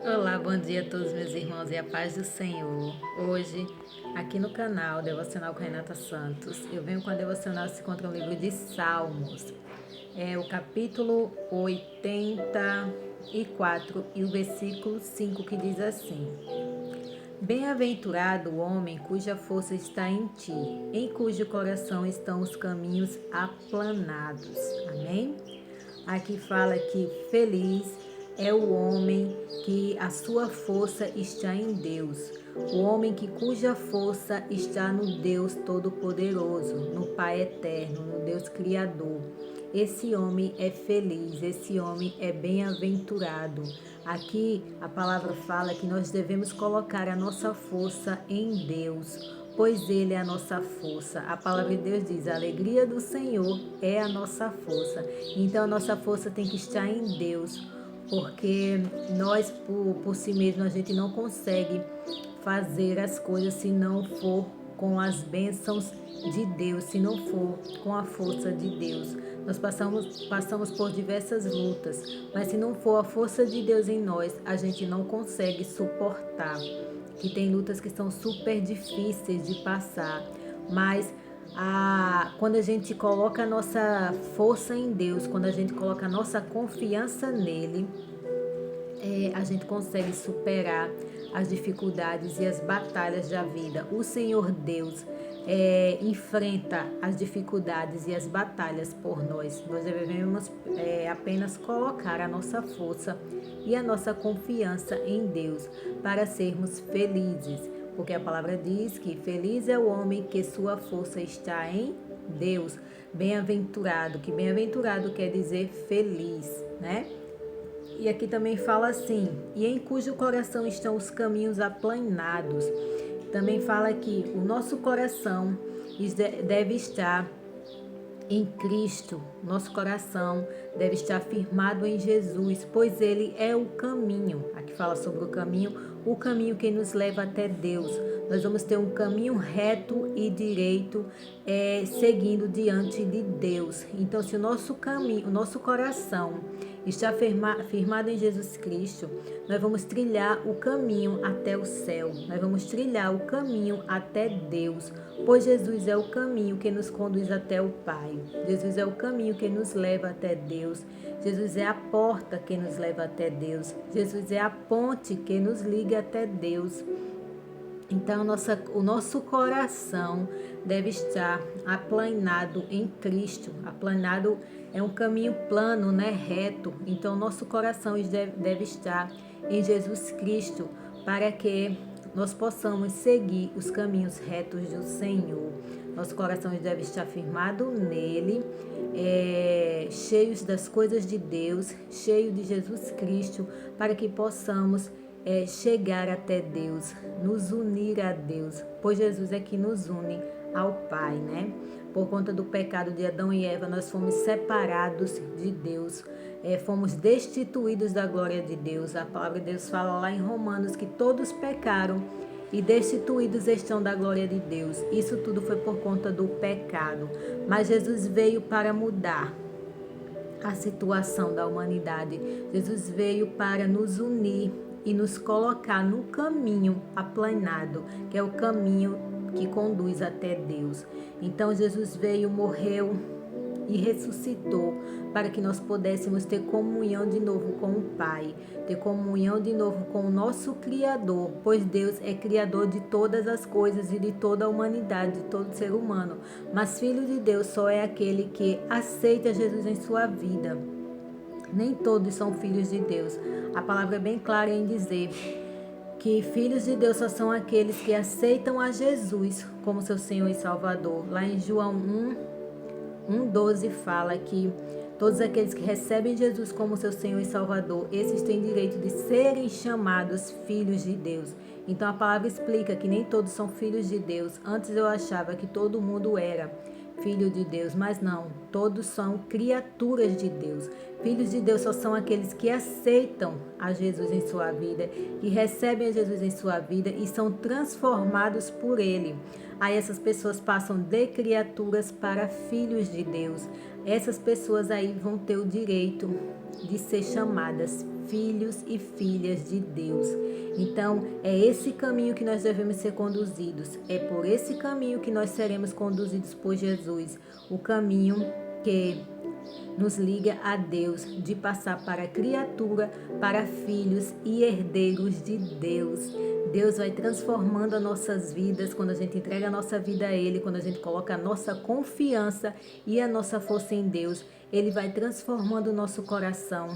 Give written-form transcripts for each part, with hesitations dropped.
Olá, bom dia a todos meus irmãos e a paz do Senhor. Hoje, aqui no canal Devocional com Renata Santos, eu venho com a devocional que se encontra no livro de Salmos. É o capítulo 84 e o versículo 5 que diz assim: Bem-aventurado o homem cuja força está em ti, em cujo coração estão os caminhos aplanados. Amém? Aqui fala que feliz é o homem que a sua força está em Deus. O homem cuja força está no Deus Todo-Poderoso, no Pai Eterno, no Deus Criador. Esse homem é feliz, esse homem é bem-aventurado. Aqui a palavra fala que nós devemos colocar a nossa força em Deus, pois Ele é a nossa força. A palavra de Deus diz: a alegria do Senhor é a nossa força. Então a nossa força tem que estar em Deus, porque nós, por si mesmos, a gente não consegue fazer as coisas se não for com as bênçãos de Deus, se não for com a força de Deus. Nós passamos por diversas lutas, mas se não for a força de Deus em nós, a gente não consegue suportar. Que tem lutas que são super difíceis de passar, mas quando a gente coloca a nossa força em Deus, quando a gente coloca a nossa confiança nele, a gente consegue superar as dificuldades e as batalhas da vida. O Senhor Deus enfrenta as dificuldades e as batalhas por nós. Nós devemos apenas colocar a nossa força e a nossa confiança em Deus para sermos felizes. Porque a palavra diz que feliz é o homem que sua força está em Deus. Bem-aventurado, que bem-aventurado quer dizer feliz, né? E aqui também fala assim: e em cujo coração estão os caminhos aplanados. Também fala que o nosso coração deve estar em Cristo. Nosso coração deve estar firmado em Jesus, pois Ele é o caminho. Aqui fala sobre o caminho que nos leva até Deus. Nós vamos ter um caminho reto e direito, seguindo diante de Deus. Então, se o nosso caminho, o nosso coração está firmado em Jesus Cristo, nós vamos trilhar o caminho até o céu. Nós vamos trilhar o caminho até Deus, pois Jesus é o caminho que nos conduz até o Pai. Jesus é o caminho que nos leva até Deus. Jesus é a porta que nos leva até Deus. Jesus é a ponte que nos liga até Deus. Então, o nosso coração deve estar aplanado em Cristo. Aplanado é um caminho plano, né? Reto. Então, nosso coração deve estar em Jesus Cristo, para que nós possamos seguir os caminhos retos do Senhor. Nosso coração deve estar firmado nele, cheios das coisas de Deus, cheio de Jesus Cristo, para que possamos chegar até Deus, nos unir a Deus, pois Jesus é que nos une ao Pai, né? Por conta do pecado de Adão e Eva, nós fomos separados de Deus, fomos destituídos da glória de Deus. A palavra de Deus fala lá em Romanos que todos pecaram e destituídos estão da glória de Deus. Isso tudo foi por conta do pecado, mas Jesus veio para mudar a situação da humanidade. Jesus veio para nos unir e nos colocar no caminho aplanado, que é o caminho que conduz até Deus. Então Jesus veio, morreu e ressuscitou para que nós pudéssemos ter comunhão de novo com o Pai, ter comunhão de novo com o nosso Criador, pois Deus é Criador de todas as coisas e de toda a humanidade, de todo ser humano. Mas filho de Deus só é aquele que aceita Jesus em sua vida. Nem todos são filhos de Deus. A palavra é bem clara em dizer que filhos de Deus só são aqueles que aceitam a Jesus como seu Senhor e Salvador. Lá em João 1:12 fala que todos aqueles que recebem Jesus como seu Senhor e Salvador, esses têm direito de serem chamados filhos de Deus. Então a palavra explica que nem todos são filhos de Deus. Antes eu achava que todo mundo era filho de Deus, mas não, todos são criaturas de Deus. Filhos de Deus só são aqueles que aceitam a Jesus em sua vida, que recebem a Jesus em sua vida e são transformados por Ele. Aí essas pessoas passam de criaturas para filhos de Deus. Essas pessoas aí vão ter o direito de ser chamadas filhos e filhas de Deus. Então, é esse caminho que nós devemos ser conduzidos. É por esse caminho que nós seremos conduzidos por Jesus. O caminho que nos liga a Deus, de passar para criatura, para filhos e herdeiros de Deus. Deus vai transformando as nossas vidas quando a gente entrega a nossa vida a Ele, quando a gente coloca a nossa confiança e a nossa força em Deus. Ele vai transformando o nosso coração,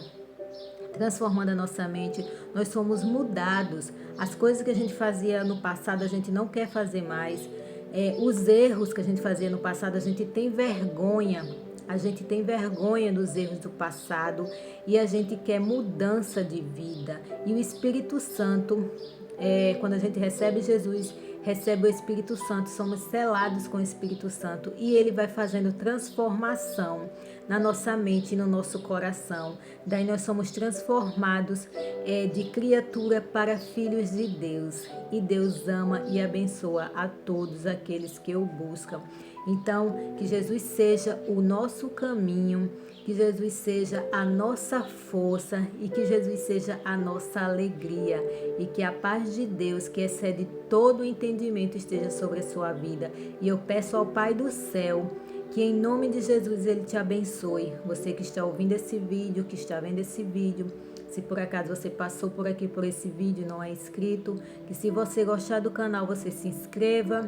transformando a nossa mente. Nós somos mudados. As coisas que a gente fazia no passado, a gente não quer fazer mais. Os erros que a gente fazia no passado, a gente tem vergonha. A gente tem vergonha dos erros do passado e a gente quer mudança de vida. E o Espírito Santo, quando a gente recebe Jesus, recebe o Espírito Santo, somos selados com o Espírito Santo e ele vai fazendo transformação na nossa mente e no nosso coração. Daí nós somos transformados de criatura para filhos de Deus. E Deus ama e abençoa a todos aqueles que o buscam. Então, que Jesus seja o nosso caminho, que Jesus seja a nossa força e que Jesus seja a nossa alegria. E que a paz de Deus, que excede todo o entendimento, esteja sobre a sua vida. E eu peço ao Pai do céu que em nome de Jesus Ele te abençoe. Você que está ouvindo esse vídeo, que está vendo esse vídeo, se por acaso você passou por aqui por esse vídeo e não é inscrito, que se você gostar do canal, você se inscreva,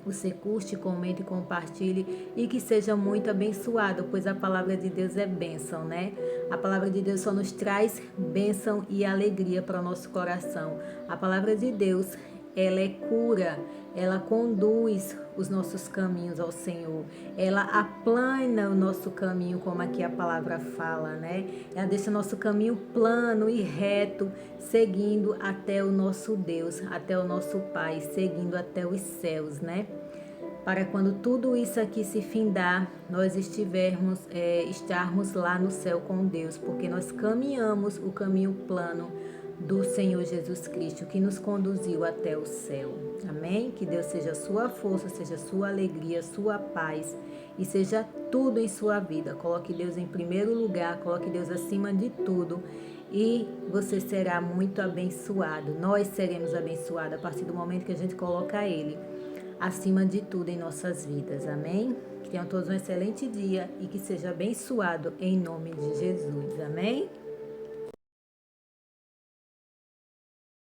você curte, comente e compartilhe e que seja muito abençoado, pois a palavra de Deus é bênção, né? A palavra de Deus só nos traz bênção e alegria para o nosso coração. A palavra de Deus, ela é cura, ela conduz os nossos caminhos ao Senhor, ela aplana o nosso caminho, como aqui a palavra fala, né? Ela deixa o nosso caminho plano e reto, seguindo até o nosso Deus, até o nosso Pai, seguindo até os céus, né? Para quando tudo isso aqui se findar, nós estarmos lá no céu com Deus, porque nós caminhamos o caminho plano do Senhor Jesus Cristo, que nos conduziu até o céu. Amém? Que Deus seja a sua força, seja a sua alegria, a sua paz e seja tudo em sua vida. Coloque Deus em primeiro lugar, coloque Deus acima de tudo e você será muito abençoado. Nós seremos abençoados a partir do momento que a gente coloca Ele acima de tudo em nossas vidas. Amém? Que tenham todos um excelente dia e que seja abençoado em nome de Jesus. Amém?